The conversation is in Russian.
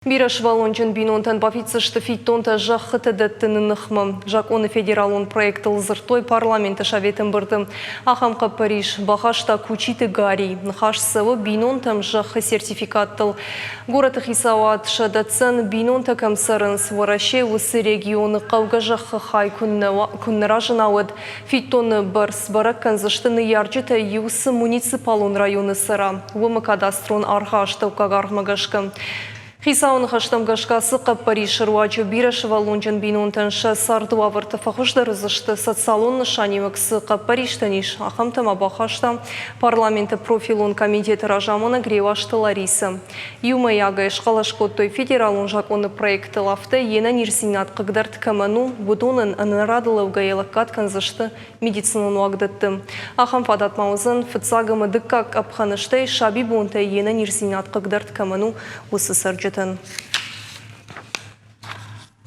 Бираш валончен бинонтан бафицышты фиттонта жақыты дәттінің нықмы. Жақоны федералон проекты лзыртой парламенті шаветім бірді. Ахамқа Париж, бахашта кучиты гари. Нхашсывы бинонтам жақы сертификаттыл. Гораты хисауат шадатсан бинонта камсарын свараше усы регионы қауға жақы хай күннера жынауыд. Фиттоны барс барак канзыштыны ярджыта юсы муниципалон районы сыра. Вымы кадастрон арха аштауқағармагашкы. Хисауын хаштам гашкасы Париж руачу бираш валончен бинонтанша сарду аварты фахушдар зышты социалон нышанимаксы Париж таниш ахамтама бахашта парламенты профилон комитеты ражамына гревашты Лариса. Юма яга ешқалашкоттой федералон жақоны проекты лафты ена нирсинат қығдарт каману будонын анарадылауға елаккат канзышты медицинын уагдытты. Ахам фадатмаузын фыцагымы дыккак апханыштай шаби бонтай ена нирсинат қығдарт каману усы сарджы.